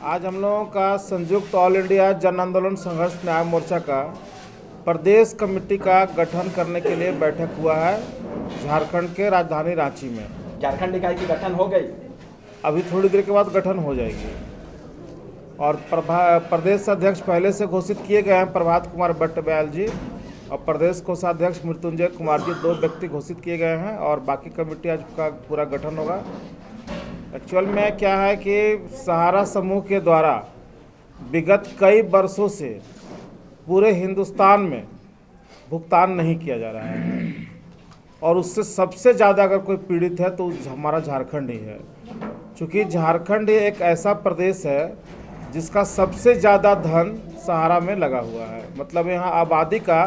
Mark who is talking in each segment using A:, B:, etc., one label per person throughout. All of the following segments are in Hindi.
A: आज हम लोगों का संयुक्त ऑल इंडिया जन आंदोलन संघर्ष न्याय मोर्चा का प्रदेश कमेटी का गठन करने के लिए बैठक हुआ है झारखंड के राजधानी रांची में।
B: झारखंड इकाई की गठन हो गई,
A: अभी थोड़ी देर के बाद गठन हो जाएगी और प्रदेश अध्यक्ष पहले से घोषित किए गए हैं प्रभात कुमार बट्टबयाल जी, और प्रदेश कोषाध्यक्ष मृत्युंजय कुमार जी, 2 व्यक्ति घोषित किए गए हैं और बाकी कमेटी आज का पूरा गठन होगा। एक्चुअल में क्या है कि सहारा समूह के द्वारा विगत कई वर्षों से पूरे हिंदुस्तान में भुगतान नहीं किया जा रहा है और उससे सबसे ज़्यादा अगर कोई पीड़ित है तो हमारा झारखंड ही है। चूँकि झारखंड एक ऐसा प्रदेश है जिसका सबसे ज़्यादा धन सहारा में लगा हुआ है, मतलब यहाँ आबादी का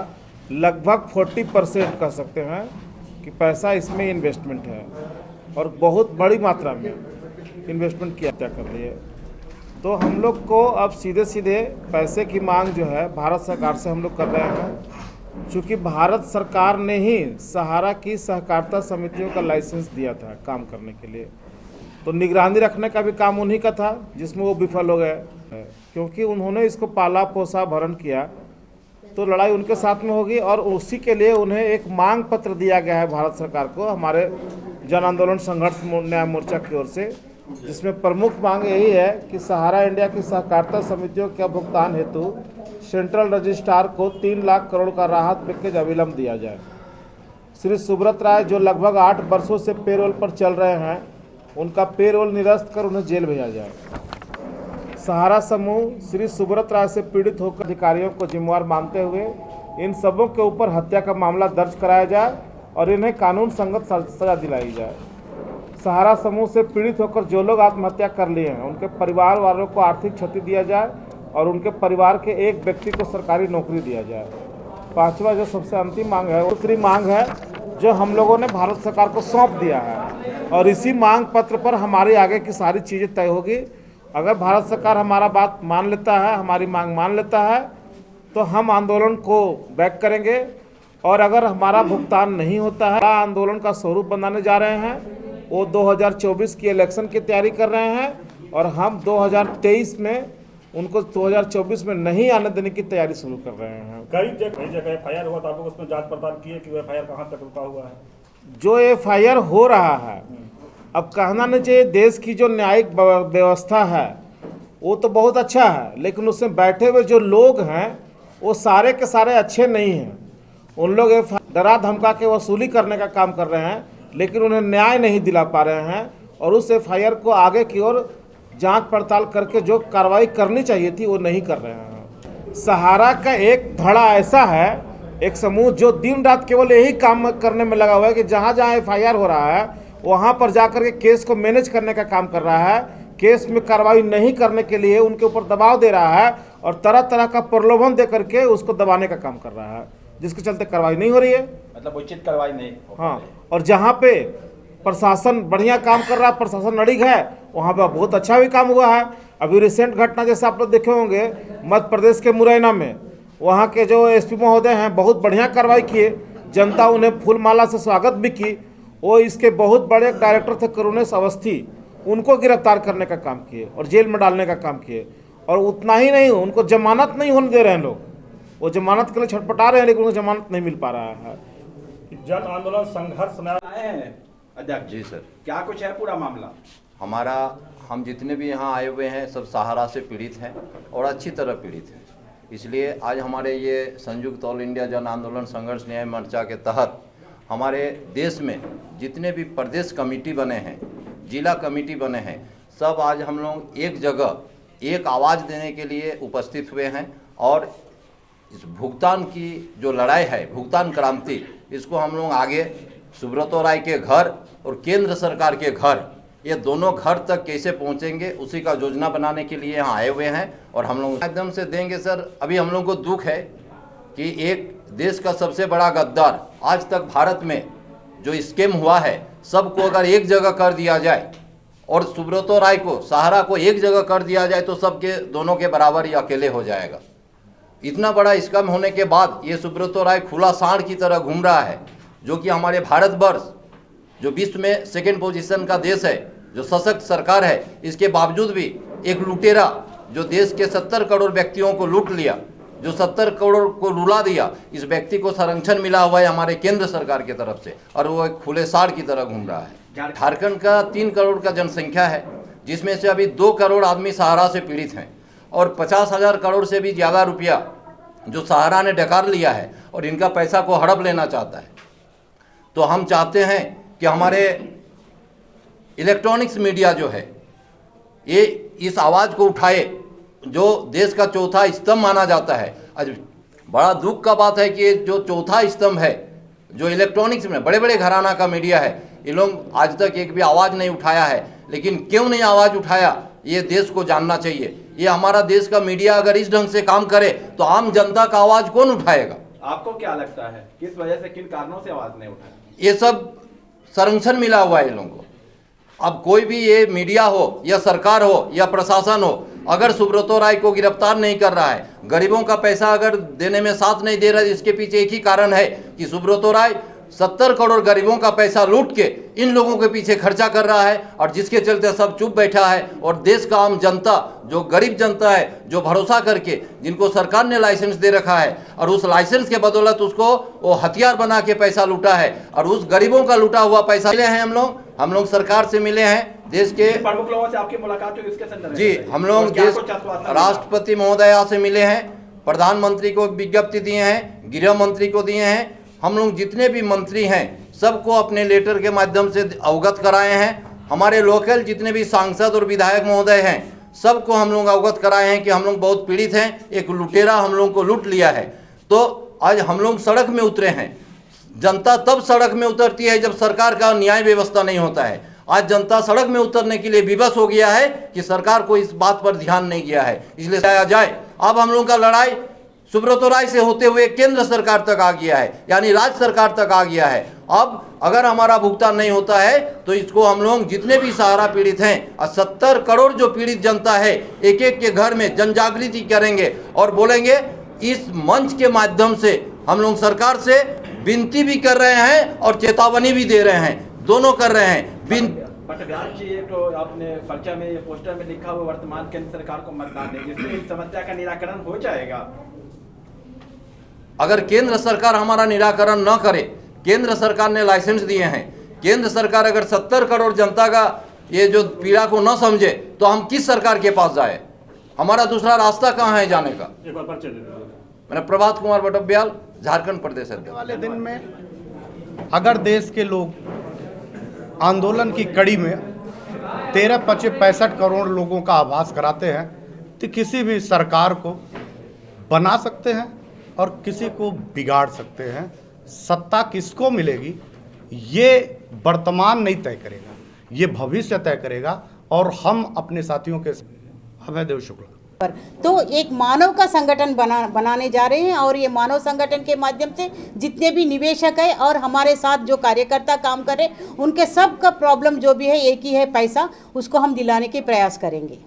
A: लगभग 40% कह सकते हैं कि पैसा इसमें इन्वेस्टमेंट है और बहुत बड़ी मात्रा में इन्वेस्टमेंट किया कर रही है। तो हम लोग को अब सीधे सीधे पैसे की मांग जो है भारत सरकार से हम लोग कर रहे हैं। चूँकि भारत सरकार ने ही सहारा की सहकारिता समितियों का लाइसेंस दिया था काम करने के लिए, तो निगरानी रखने का भी काम उन्हीं का था जिसमें वो विफल हो गए, क्योंकि उन्होंने इसको पाला पोसा भरण किया तो लड़ाई उनके साथ में होगी। और उसी के लिए उन्हें एक मांग पत्र दिया गया है भारत सरकार को हमारे जन आंदोलन संघर्ष न्याय मोर्चा की ओर से, जिसमें प्रमुख मांग यही है कि सहारा इंडिया की सहकारिता समितियों के भुगतान हेतु सेंट्रल रजिस्ट्रार को 3 लाख करोड़ का राहत पैकेज अविलंब दिया जाए। श्री सुब्रत राय जो लगभग 8 वर्षों से पेरोल पर चल रहे हैं, उनका पेरोल निरस्त कर उन्हें जेल भेजा जाए। सहारा समूह श्री सुब्रत राय से पीड़ित होकर अधिकारियों को जिम्मेवार मानते हुए इन सबों के ऊपर हत्या का मामला दर्ज कराया जाए और इन्हें कानून संगत सजा दिलाई जाए। सहारा समूह से पीड़ित होकर जो लोग आत्महत्या कर लिए हैं उनके परिवार वालों को आर्थिक क्षति दिया जाए और उनके परिवार के एक व्यक्ति को सरकारी नौकरी दिया जाए। 5वां जो सबसे अंतिम मांग है, दूसरी मांग है जो हम लोगों ने भारत सरकार को सौंप दिया है और इसी मांग पत्र पर हमारी आगे की सारी चीज़ें तय होगी। अगर भारत सरकार हमारा बात मान लेता है, हमारी मांग मान लेता है, तो हम आंदोलन को बैक करेंगे और अगर हमारा भुगतान नहीं होता है, आंदोलन का स्वरूप बनाने जा रहे हैं। वो 2024 की इलेक्शन की तैयारी कर रहे हैं और हम 2023 में उनको 2024 में नहीं आने देने की तैयारी शुरू कर रहे हैं।
C: कई जगह FIR हुआ था, आप लोग उसमें जांच पड़ताल किए कि वो FIR कहाँ तक रुका हुआ है?
A: जो FIR हो रहा है, अब कहना नहीं चाहिए, देश की जो न्यायिक व्यवस्था है वो तो बहुत अच्छा है, लेकिन उसमें बैठे हुए जो लोग हैं वो सारे के सारे अच्छे नहीं हैं। उन लोग डरा धमका के वसूली करने का काम कर रहे हैं, लेकिन उन्हें न्याय नहीं दिला पा रहे हैं और उस FIR को आगे की ओर जांच पड़ताल करके जो कार्रवाई करनी चाहिए थी वो नहीं कर रहे हैं। सहारा का एक धड़ा ऐसा है, एक समूह जो दिन रात केवल यही काम करने में लगा हुआ है कि जहाँ जहाँ FIR हो रहा है वहाँ पर जाकर के केस को मैनेज करने का काम कर रहा है। केस में कार्रवाई नहीं करने के लिए उनके ऊपर दबाव दे रहा है और तरह तरह का प्रलोभन दे करके उसको दबाने का काम कर रहा है, जिसके चलते कार्रवाई नहीं हो रही है,
B: मतलब उचित कार्रवाई नहीं हो।
A: हाँ, और जहाँ पे प्रशासन बढ़िया काम कर रहा है, प्रशासन अड़िग है, वहाँ पे बहुत अच्छा भी काम हुआ है। अभी रिसेंट घटना जैसे आप लोग देखे होंगे मध्य प्रदेश के मुरैना में, वहाँ के जो SP महोदय हैं बहुत बढ़िया कार्रवाई किए, जनता उन्हें फूलमाला से स्वागत भी की। वो इसके बहुत बड़े डायरेक्टर थे करुणेश अवस्थी, उनको गिरफ्तार करने का काम किए और जेल में डालने का काम किए। और उतना ही नहीं, उनको जमानत नहीं होने दे रहे हैं लोग, वो जमानत के लिए छटपटा रहे हैं लेकिन उनको जमानत नहीं मिल पा रहा है।
C: जन आंदोलन संघर्ष
B: आए हैं अध्यक्ष
D: जी सर,
B: क्या कुछ है पूरा मामला?
D: हम जितने भी यहाँ आए हुए हैं सब सहारा से पीड़ित हैं और अच्छी तरह पीड़ित हैं। इसलिए आज हमारे ये संयुक्त ऑल इंडिया जन आंदोलन संघर्ष न्याय मोर्चा के तहत हमारे देश में जितने भी प्रदेश कमेटी बने हैं, जिला कमेटी बने हैं, सब आज हम लोग एक जगह एक आवाज़ देने के लिए उपस्थित हुए हैं और इस भुगतान की जो लड़ाई है, भुगतान क्रांति, इसको हम लोग आगे सुब्रत राय के घर और केंद्र सरकार के घर, ये दोनों घर तक कैसे पहुंचेंगे उसी का योजना बनाने के लिए यहाँ आए हुए हैं और हम लोग एकदम से देंगे। सर, अभी हम लोग को दुख है कि एक देश का सबसे बड़ा गद्दार आज तक भारत में जो स्कैम हुआ है, सबको अगर एक जगह कर दिया जाए और सुब्रत राय को, सहारा को एक जगह कर दिया जाए तो सबके दोनों के बराबर ही अकेले हो जाएगा। इतना बड़ा स्कैम होने के बाद ये सुब्रत राय खुला सांड की तरह घूम रहा है, जो कि हमारे भारतवर्ष जो विश्व में सेकेंड पोजीशन का देश है, जो सशक्त सरकार है, इसके बावजूद भी एक लुटेरा जो देश के 70 करोड़ व्यक्तियों को लूट लिया, जो 70 करोड़ को रुला दिया, इस व्यक्ति को संरक्षण मिला हुआ है हमारे केंद्र सरकार की तरफ से, और वो एक खुले साड़ की तरह घूम रहा है। झारखंड का 3 करोड़ का जनसंख्या है, जिसमें से अभी 2 करोड़ आदमी सहारा से पीड़ित हैं, और 50,000 करोड़ से भी ज़्यादा रुपया जो सहारा ने डकार लिया है और इनका पैसा को हड़प लेना चाहता है। तो हम चाहते हैं कि हमारे इलेक्ट्रॉनिक्स मीडिया जो है ये इस आवाज़ को उठाए, जो देश का चौथा स्तंभ माना जाता है। आज बड़ा दुख का बात है कि जो चौथा स्तंभ है, जो इलेक्ट्रॉनिक्स में बड़े बड़े घराना का मीडिया है, ये लोग आज तक एक भी आवाज़ नहीं उठाया है। लेकिन क्यों नहीं आवाज़ उठाया, ये देश को जानना चाहिए। ये हमारा देश का मीडिया अगर इस ढंग से काम करे तो आम जनता का आवाज़ कौन उठाएगा?
B: आपको क्या लगता है किस वजह से, किन कारणों से आवाज़ नहीं उठाया?
D: ये सब संरक्षण मिला हुआ है इन लोगों को। अब कोई भी ये मीडिया हो या सरकार हो या प्रशासन हो, अगर सुब्रतो राय को गिरफ्तार नहीं कर रहा है, गरीबों का पैसा अगर देने में साथ नहीं दे रहा है, इसके पीछे एक ही कारण है कि सुब्रतो राय 70 करोड़ गरीबों का पैसा लूट के इन लोगों के पीछे खर्चा कर रहा है, और जिसके चलते सब चुप बैठा है। और देश का आम जनता, जो गरीब जनता है, जो भरोसा करके, जिनको सरकार ने लाइसेंस दे रखा है, और उस लाइसेंस के बदौलत उसको वो हथियार बना के पैसा लूटा है, और उस गरीबों का लूटा हुआ पैसा मिले हैं। हम लोग सरकार से मिले हैं, देश के
B: प्रमुख लोगों से आपकी मुलाकात हुई, इसके संदर्भ में
D: जी, हम लोग देश राष्ट्रपति महोदया से मिले हैं, प्रधानमंत्री को विज्ञप्ति दिए हैं, गृह मंत्री को दिए हैं। हम लोग जितने भी मंत्री हैं सबको अपने लेटर के माध्यम से अवगत कराए हैं। हमारे लोकल जितने भी सांसद और विधायक महोदय हैं सबको हम लोग अवगत कराए हैं कि हम लोग बहुत पीड़ित हैं, एक लुटेरा हम लोग को लूट लिया है। तो आज हम लोग सड़क में उतरे हैं। जनता तब सड़क में उतरती है जब सरकार का न्याय व्यवस्था नहीं होता है। आज जनता सड़क में उतरने के लिए विवश हो गया है कि सरकार को इस बात पर ध्यान नहीं दिया है, इसलिए लाया जाए। अब हम लोग का लड़ाई सुब्रतो राय से होते हुए केंद्र सरकार तक आ गया है, यानी राज्य सरकार तक आ गया है। अब अगर हमारा भुगतान नहीं होता है तो इसको हम लोग जितने भी सहारा पीड़ित हैं, और 70 करोड़ जो पीड़ित जनता है, एक एक के घर में जन जागृति करेंगे और बोलेंगे। इस मंच के माध्यम से हम लोग सरकार से विनती भी कर रहे हैं और चेतावनी भी दे रहे हैं, दोनों कर रहे हैं।
B: पटव्याल जी, तो आपने पर्चा में, पोस्टर में लिखा हुआ वर्तमान केंद्र सरकार को मतदान दें, जिससे इस समस्या का निराकरण हो जाएगा।
D: अगर केंद्र सरकार हमारा निराकरण न करे, केंद्र सरकार ने लाइसेंस दिए हैं, केंद्र सरकार अगर 70 करोड़ जनता का ये जो पीड़ा को न समझे तो हम किस सरकार के पास जाए? हमारा दूसरा रास्ता कहाँ है जाने का?
C: एक बार पर्चे दे दीजिए।
D: मैंने प्रभात कुमार बटब्याल, झारखंड प्रदेश अध्यक्ष।
E: वाले दिन में अगर देश के लोग आंदोलन की कड़ी में 13-65 करोड़ लोगों का आभास कराते हैं तो किसी भी सरकार को बना सकते हैं और किसी को बिगाड़ सकते हैं। सत्ता किसको मिलेगी ये वर्तमान नहीं तय करेगा, ये भविष्य तय करेगा। और हम अपने साथियों के अभय देव शुक्ला
F: तो एक मानव का संगठन बनाने जा रहे हैं, और ये मानव संगठन के माध्यम से जितने भी निवेशक है और हमारे साथ जो कार्यकर्ता काम कर रहे हैं, उनके सब का प्रॉब्लम जो भी है एक ही है, पैसा, उसको हम दिलाने के प्रयास करेंगे।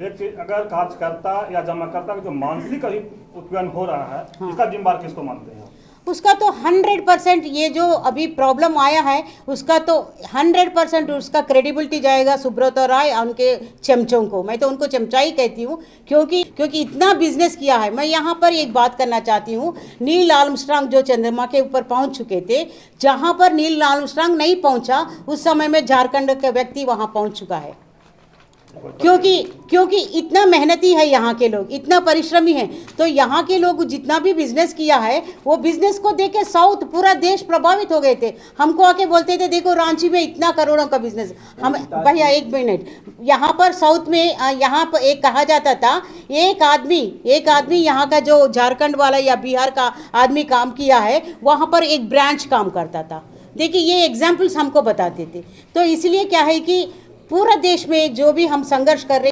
C: एक चीज, अगर कार्यकर्ता या जमाकर्ता का जो मानसिक उत्पीड़न हो रहा है, इसका जिम्मेदार किसको मानते हैं?
F: उसका तो 100% ये जो अभी प्रॉब्लम आया है उसका तो 100% उसका क्रेडिबिलिटी जाएगा सुब्रतो राय और उनके चमचों को। मैं तो उनको चमचा ही कहती हूँ, क्योंकि इतना बिजनेस किया है। मैं यहाँ पर एक बात करना चाहती हूँ, नील आर्मस्ट्रांग जो चंद्रमा के ऊपर पहुँच चुके थे, जहाँ पर नील आर्मस्ट्रांग नहीं पहुँचा उस समय में झारखंड का व्यक्ति वहाँ पहुँच चुका है। क्योंकि इतना मेहनती है यहाँ के लोग, इतना परिश्रमी है। तो यहाँ के लोग जितना भी बिजनेस किया है वो बिजनेस को देख के साउथ पूरा देश प्रभावित हो गए थे। हमको आके बोलते थे देखो रांची में इतना करोड़ों का बिजनेस। हम भैया एक मिनट, यहाँ पर साउथ में यहाँ पर एक कहा जाता था, एक आदमी यहाँ का जो झारखंड वाला या बिहार का आदमी काम किया है, वहाँ पर एक ब्रांच काम करता था। देखिए ये एग्जाम्पल्स हमको बताते थे। तो इसलिए क्या है कि पूरा देश में जो भी हम संघर्ष कर रहे।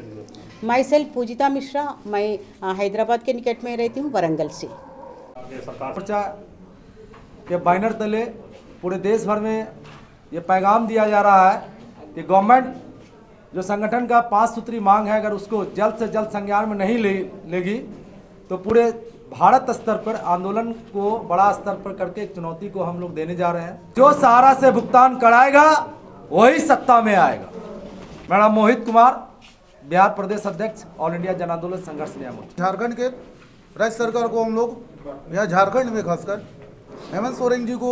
F: माई सेल्फ पूजिता मिश्रा, मैं हैदराबाद के निकट में रहती हूँ, वरंगल से।
G: मोर्चा के बैनर तले पूरे देश भर में ये पैगाम दिया जा रहा है कि गवर्नमेंट जो संगठन का 5 सूत्री मांग है, अगर उसको जल्द से जल्द संज्ञान में नहीं लेगी तो पूरे भारत स्तर पर आंदोलन को बड़ा स्तर पर करके एक चुनौती को हम लोग देने जा रहे हैं। जो सहारा से भुगतान कराएगा वही सत्ता में आएगा। मैडम मोहित कुमार, बिहार प्रदेश अध्यक्ष, ऑल इंडिया जन आंदोलन संघर्ष न्यायमोर्चा।
H: झारखंड के राज्य सरकार को हम लोग या झारखंड में खासकर हेमंत सोरेन जी को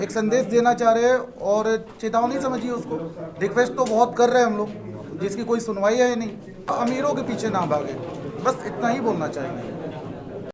H: एक संदेश देना चाह रहे हैं और चेतावनी समझिए उसको। रिक्वेस्ट तो बहुत कर रहे हैं हम लोग, जिसकी कोई सुनवाई है नहीं। अमीरों के पीछे ना भागे, बस इतना ही बोलना चाहेंगे।